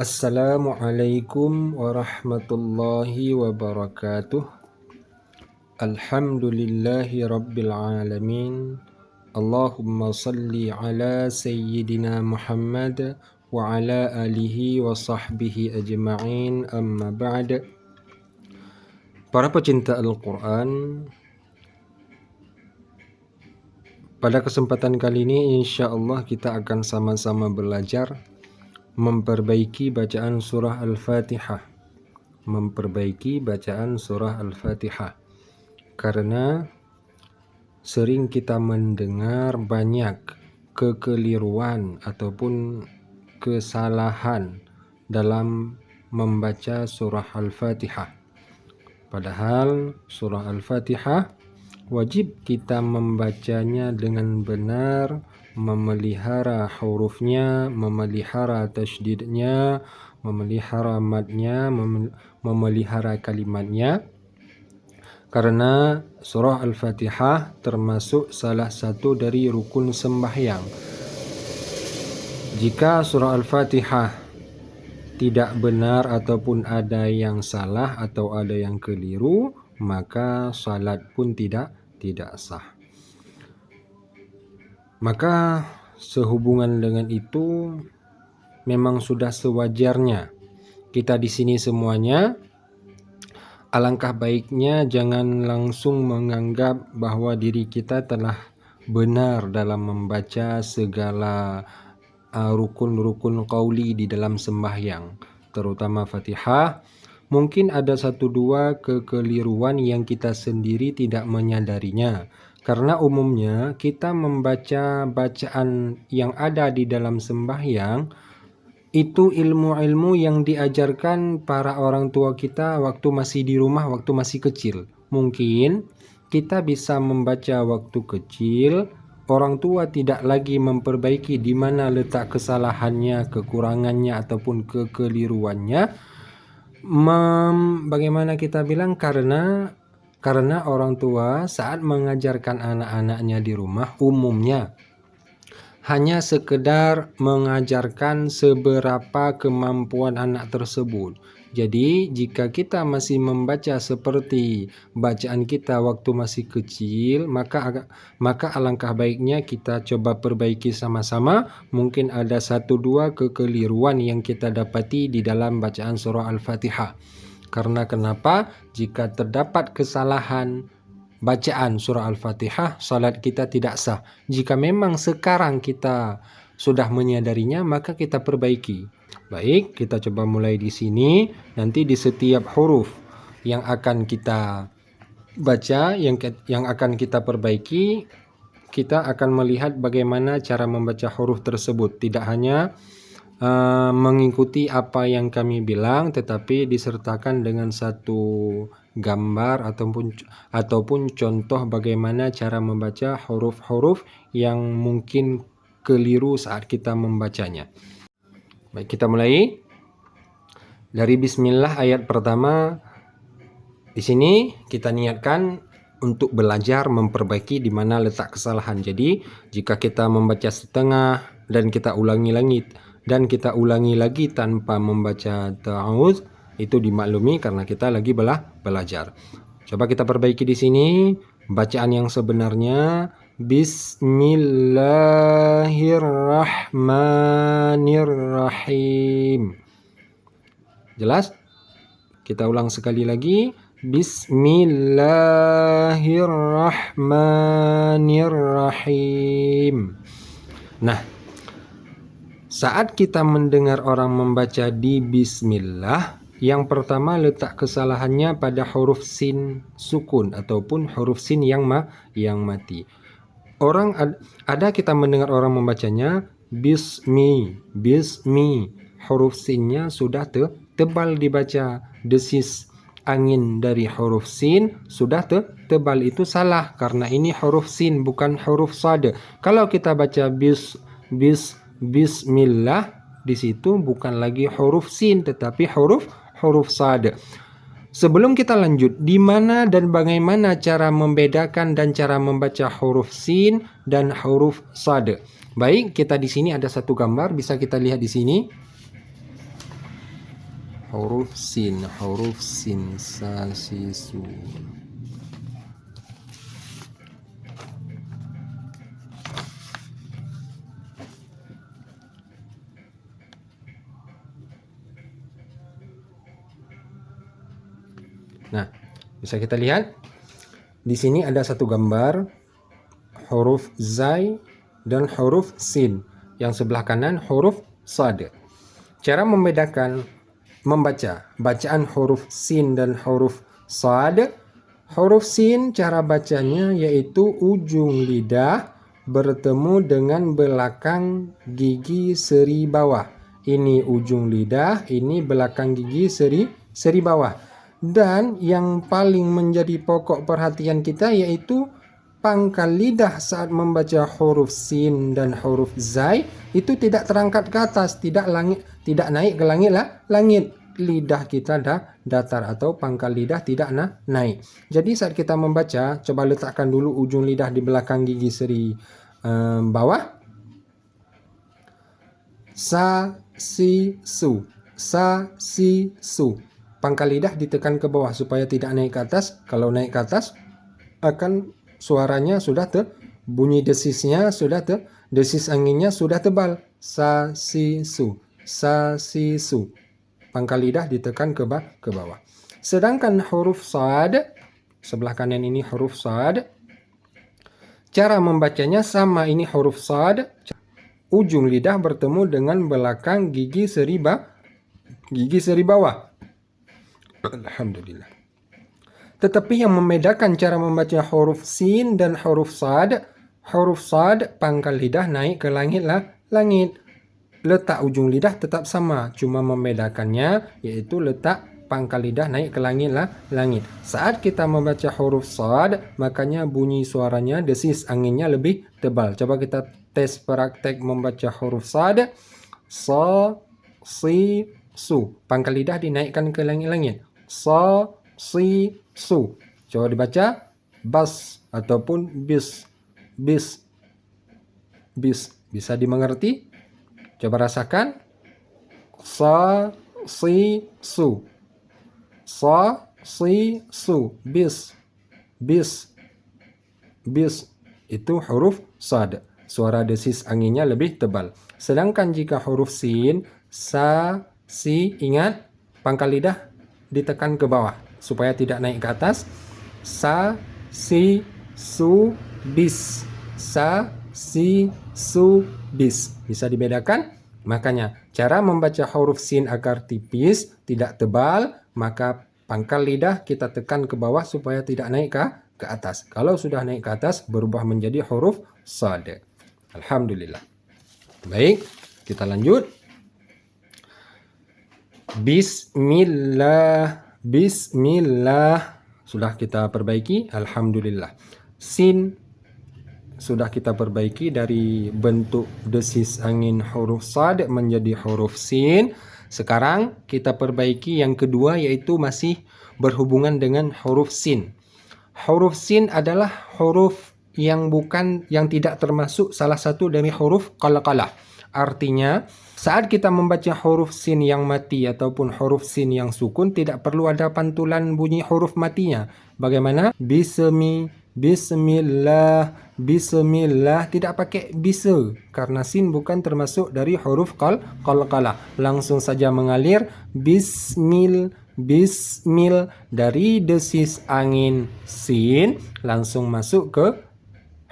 Assalamualaikum warahmatullahi wabarakatuh. Alhamdulillahi rabbil alamin. Allahumma salli ala sayyidina Muhammad wa ala alihi wa sahbihi ajma'in, amma ba'd. Para pecinta Al-Quran, pada kesempatan kali ini insyaallah kita akan sama-sama belajar memperbaiki bacaan surah Al-Fatihah. Karena sering kita mendengar banyak kekeliruan ataupun kesalahan dalam membaca surah Al-Fatihah. Padahal surah Al-Fatihah wajib kita membacanya dengan benar, memelihara hurufnya, memelihara tasydidnya, memelihara madnya, memelihara kalimatnya. Karena surah Al-Fatihah termasuk salah satu dari rukun sembahyang. Jika surah Al-Fatihah tidak benar ataupun ada yang salah atau ada yang keliru, maka salat pun tidak sah. Maka sehubungan dengan itu memang sudah sewajarnya kita di sini semuanya, alangkah baiknya jangan langsung menganggap bahwa diri kita telah benar dalam membaca segala rukun-rukun qauli di dalam sembahyang, terutama Fatihah. Mungkin ada satu dua kekeliruan yang kita sendiri tidak menyadarinya, karena umumnya kita membaca bacaan yang ada di dalam sembahyang itu ilmu-ilmu yang diajarkan para orang tua kita waktu masih di rumah, waktu masih kecil. Mungkin kita bisa membaca waktu kecil, orang tua tidak lagi memperbaiki di mana letak kesalahannya, kekurangannya ataupun kekeliruannya. Bagaimana kita bilang, karena orang tua saat mengajarkan anak-anaknya di rumah umumnya hanya sekedar mengajarkan seberapa kemampuan anak tersebut. Jadi jika kita masih membaca seperti bacaan kita waktu masih kecil, maka alangkah baiknya kita coba perbaiki sama-sama. Mungkin ada satu dua kekeliruan yang kita dapati di dalam bacaan surah Al-Fatihah. Karena kenapa? Jika terdapat kesalahan bacaan surah Al-Fatihah, salat kita tidak sah. Jika memang sekarang kita sudah menyadarinya, maka kita perbaiki. Baik, kita coba mulai di sini. Nanti di setiap huruf yang akan kita baca, yang akan kita perbaiki, kita akan melihat bagaimana cara membaca huruf tersebut. Tidak hanya mengikuti apa yang kami bilang, tetapi disertakan dengan satu gambar ataupun contoh bagaimana cara membaca huruf-huruf yang mungkin keliru saat kita membacanya. Baik, kita mulai dari Bismillah ayat pertama. Di sini kita niatkan untuk belajar memperbaiki di mana letak kesalahan. Jadi jika kita membaca setengah dan kita ulangi lagi tanpa membaca ta'awudz, itu dimaklumi karena kita lagi belajar. Coba kita perbaiki di sini bacaan yang sebenarnya. Bismillahirrahmanirrahim. Jelas? Kita ulang sekali lagi. Bismillahirrahmanirrahim. Nah, saat kita mendengar orang membaca di Bismillah, yang pertama letak kesalahannya pada huruf sin sukun ataupun huruf sin yang mati. Ada kita mendengar orang membacanya bismi, huruf sinnya sudah tebal dibaca. Desis angin dari huruf sin sudah tebal, itu salah karena ini huruf sin bukan huruf sad. Kalau kita baca bismillah, di situ bukan lagi huruf sin tetapi huruf sad. Sebelum kita lanjut, di mana dan bagaimana cara membedakan dan cara membaca huruf sin dan huruf sad? Baik, kita di sini ada satu gambar, bisa kita lihat di sini. huruf sin, sa, si, su. Nah, bisa kita lihat di sini ada satu gambar huruf zai dan huruf sin. Yang sebelah kanan huruf sad. Cara membedakan membaca bacaan huruf sin dan huruf sad. Huruf sin cara bacanya yaitu ujung lidah bertemu dengan belakang gigi seri bawah. Ini ujung lidah, ini belakang gigi seri bawah. Dan yang paling menjadi pokok perhatian kita yaitu pangkal lidah saat membaca huruf sin dan huruf zai itu tidak terangkat ke atas, tidak naik ke langit. Lidah kita datar atau pangkal lidah tidak naik. Jadi saat kita membaca, coba letakkan dulu ujung lidah di belakang gigi seri bawah. Sa, si, su. Sa, si, su. Pangkal lidah ditekan ke bawah supaya tidak naik ke atas. Kalau naik ke atas akan suaranya sudah bunyi desisnya sudah desis anginnya sudah tebal. Sa, si, su. Sa, si, su. Pangkal lidah ditekan ke bawah. Sedangkan huruf sad, sebelah kanan ini huruf sad. Cara membacanya sama, ini huruf sad. Ujung lidah bertemu dengan belakang gigi seri bawah. Alhamdulillah. Tetapi yang membedakan cara membaca huruf sin dan huruf sad pangkal lidah naik ke langit. Letak ujung lidah tetap sama, cuma membedakannya yaitu letak pangkal lidah naik ke langit. Saat kita membaca huruf sad, makanya bunyi suaranya, desis anginnya lebih tebal. Coba kita tes praktek membaca huruf sad. Sa, si, su. Pangkal lidah dinaikkan ke langit. Sa, si, su. Coba dibaca bas ataupun bis. Bisa dimengerti? Coba rasakan. Sa, si, su. Sa, si, su. Bis. Itu huruf sad. Suara desis anginnya lebih tebal. Sedangkan jika huruf sin, sa, si, ingat pangkal lidah ditekan ke bawah supaya tidak naik ke atas. Sa, si, su, bis. Sa, si, su, bis. Bisa dibedakan? Makanya cara membaca huruf sin agar tipis, tidak tebal, maka pangkal lidah kita tekan ke bawah supaya tidak naik ke atas. Kalau sudah naik ke atas berubah menjadi huruf sad. Alhamdulillah. Baik, kita lanjut. Bismillah. Sudah kita perbaiki. Alhamdulillah. Sin sudah kita perbaiki dari bentuk desis angin huruf sad menjadi huruf sin. Sekarang kita perbaiki yang kedua yaitu masih berhubungan dengan huruf sin. Huruf sin adalah huruf yang tidak termasuk salah satu dari huruf qalqalah. Artinya saat kita membaca huruf sin yang mati ataupun huruf sin yang sukun tidak perlu ada pantulan bunyi huruf matinya. Bagaimana? Bismillah, tidak pakai bisa karena sin bukan termasuk dari huruf qalqalah. Langsung saja mengalir bismil dari desis angin sin langsung masuk ke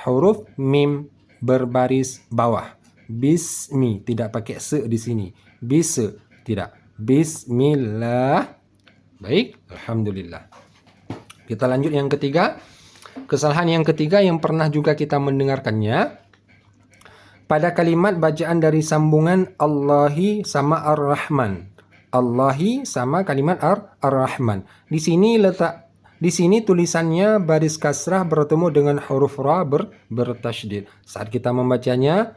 huruf mim berbaris bawah. Bismi, tidak pakai se di sini. Bisa, tidak. Bismillah. Baik, alhamdulillah. Kita lanjut yang ketiga. Kesalahan yang ketiga yang pernah juga kita mendengarkannya. Pada kalimat bacaan dari sambungan Allahi sama Ar-Rahman. Allahi sama kalimat Ar-Rahman. Di sini tulisannya baris kasrah bertemu dengan huruf ra bertasydid. Saat kita membacanya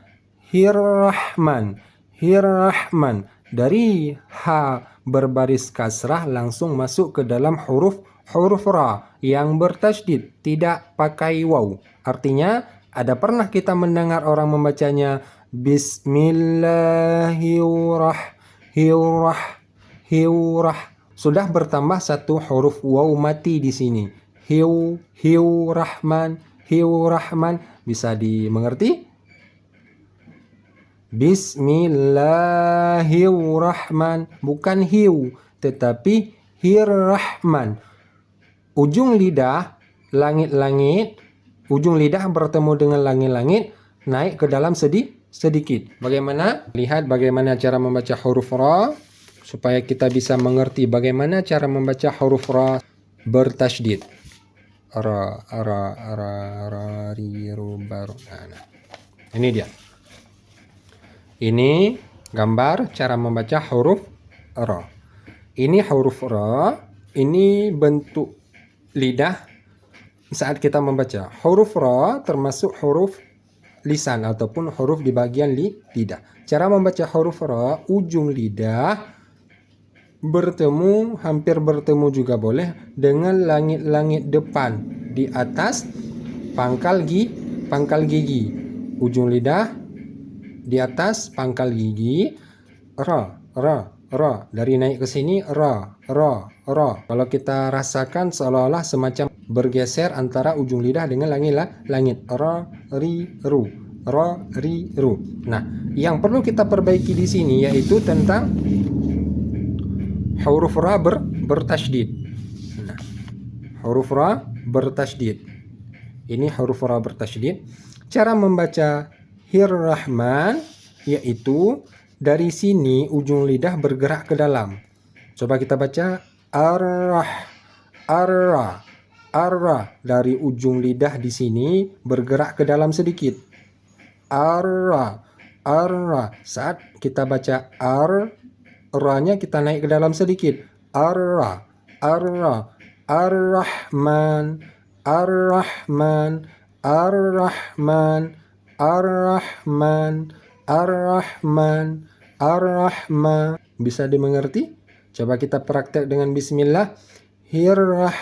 Hir-Rahman. Dari ha berbaris kasrah langsung masuk ke dalam huruf ra yang bertasydid, tidak pakai waw. Artinya ada pernah kita mendengar orang membacanya Bismillahirrahmanirrahim. hiurah. Sudah bertambah satu huruf waw mati di sini. Hiurahman, hiurahman. Bisa dimengerti? Bismillahirrahman, bukan hiu, tetapi hirrahman. Ujung lidah, langit-langit, ujung lidah bertemu dengan langit-langit, naik ke dalam sedikit. Bagaimana? Lihat bagaimana cara membaca huruf ra, supaya kita bisa mengerti bagaimana cara membaca huruf ra bertasydid. Ra, ri, ru, baru. Nah. Ini dia. Ini gambar cara membaca huruf ra. Ini huruf ra, ini bentuk lidah saat kita membaca. Huruf ra termasuk huruf lisan ataupun huruf di bagian lidah. Cara membaca huruf ra, ujung lidah bertemu, hampir bertemu juga boleh dengan langit-langit depan di atas pangkal gigi. Ujung lidah di atas pangkal gigi, ra. Dari naik ke sini, ra. Kalau kita rasakan seolah-olah semacam bergeser antara ujung lidah dengan langit. Ra, ri, ru. Ra, ri, ru. Nah, yang perlu kita perbaiki di sini yaitu tentang huruf ra bertasydid. Nah, huruf ra bertasydid. Ini huruf ra bertasydid. Cara membaca Hirrahman yaitu dari sini ujung lidah bergerak ke dalam. Coba kita baca arrah. Dari ujung lidah di sini bergerak ke dalam sedikit. Arrah. Saat kita baca ra-nya kita naik ke dalam sedikit. Arrah. Ar-Rahman. Bisa dimengerti? Coba kita praktek dengan bismillah. Hirrahman.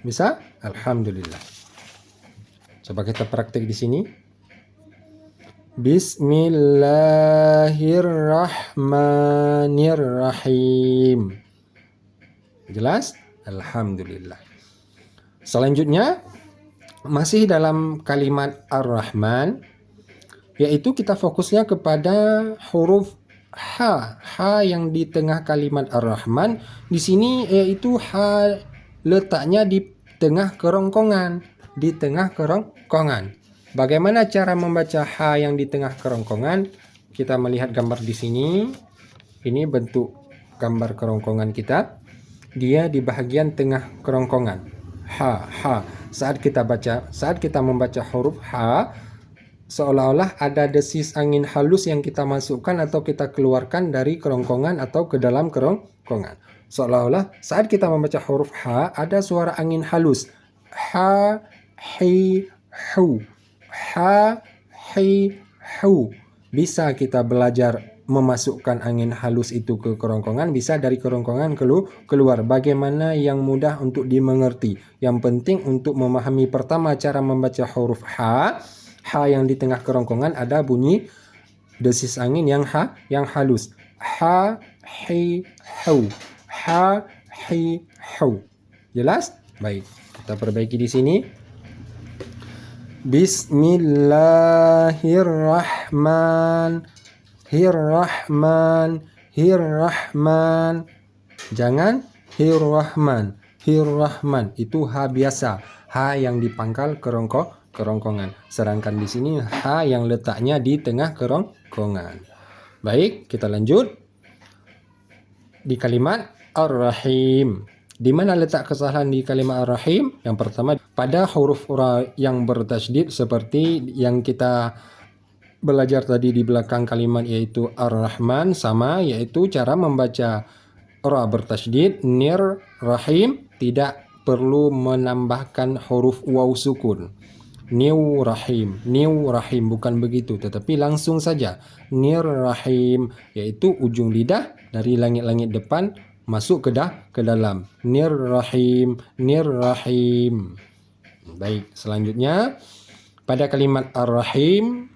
Bisa? Alhamdulillah. Coba kita praktek di sini. Bismillahirrahmanirrahim. Jelas? Alhamdulillah. Selanjutnya masih dalam kalimat Ar-Rahman, yaitu kita fokusnya kepada huruf H yang di tengah kalimat Ar-Rahman. Di sini yaitu H letaknya di tengah kerongkongan, Bagaimana cara membaca H yang di tengah kerongkongan? Kita melihat gambar di sini. Ini bentuk gambar kerongkongan kita. Dia di bahagian tengah kerongkongan. H. Saat kita membaca huruf H, seolah-olah ada desis angin halus yang kita masukkan atau kita keluarkan dari kerongkongan atau ke dalam kerongkongan. Seolah-olah saat kita membaca huruf H ada suara angin halus. Ha, hi, hu. Ha, hi, hu. Bisa kita belajar memasukkan angin halus itu ke kerongkongan, bisa dari kerongkongan keluar. Bagaimana yang mudah untuk dimengerti. Yang penting untuk memahami pertama cara membaca huruf H yang di tengah kerongkongan ada bunyi desis angin yang halus. Ha, hi, hu. Ha, hi, hu. Jelas? Baik, kita perbaiki di sini. Hirrahman. Jangan hirrahman. Itu H biasa. H yang di pangkal kerongkongan. Sedangkan di sini H yang letaknya di tengah kerongkongan. Baik, kita lanjut. Di kalimat Ar-Rahim. Di mana letak kesalahan di kalimat Ar-Rahim? Yang pertama, pada huruf ra yang bertasydid seperti yang kita belajar tadi di belakang kalimat yaitu Ar-Rahman, sama yaitu cara membaca ra bertasydid nir rahim, tidak perlu menambahkan huruf waw sukun. Niu rahim, bukan begitu, tetapi langsung saja nir rahim, yaitu ujung lidah dari langit-langit depan masuk ke dalam. Nir rahim. Baik, selanjutnya Pada kalimat Ar-Rahim,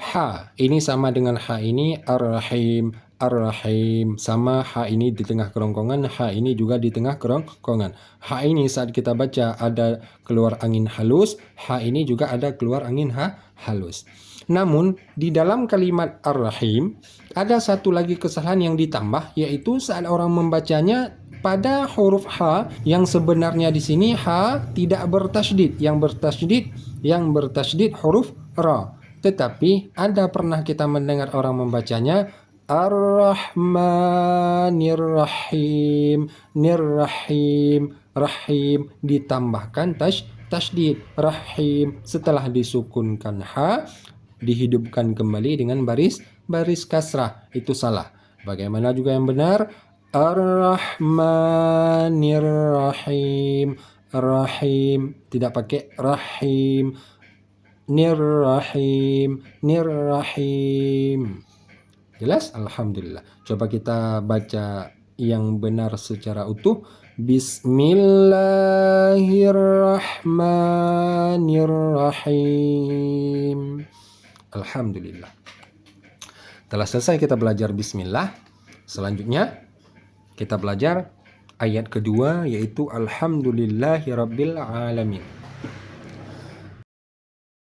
ha ini sama dengan ha ini, Ar-Rahim, Ar-Rahim, sama ha ini di tengah kerongkongan, ha ini juga di tengah kerongkongan. Ha ini saat kita baca ada keluar angin halus, ha ini juga ada keluar angin halus. Namun di dalam kalimat Ar-Rahim ada satu lagi kesalahan yang ditambah, yaitu saat orang membacanya pada huruf ha yang sebenarnya di sini ha tidak bertasydid, yang bertasydid huruf ra. Tetapi ada pernah kita mendengar orang membacanya Ar-Rahmanir-Rahim, Nir-Rahim, Rahim ditambahkan tasydid Rahim, setelah disukunkan ha dihidupkan kembali dengan baris kasrah. Itu salah. Bagaimana juga yang benar? Ar-Rahmanir-Rahim, Rahim, tidak pakai Rahim. Nir-Rahim, Nir-Rahim. Jelas? Alhamdulillah. Coba kita baca yang benar secara utuh. Bismillahirrahmanirrahim. Alhamdulillah. Telah selesai kita belajar bismillah. Selanjutnya kita belajar ayat kedua, yaitu Alhamdulillahirabbil alamin.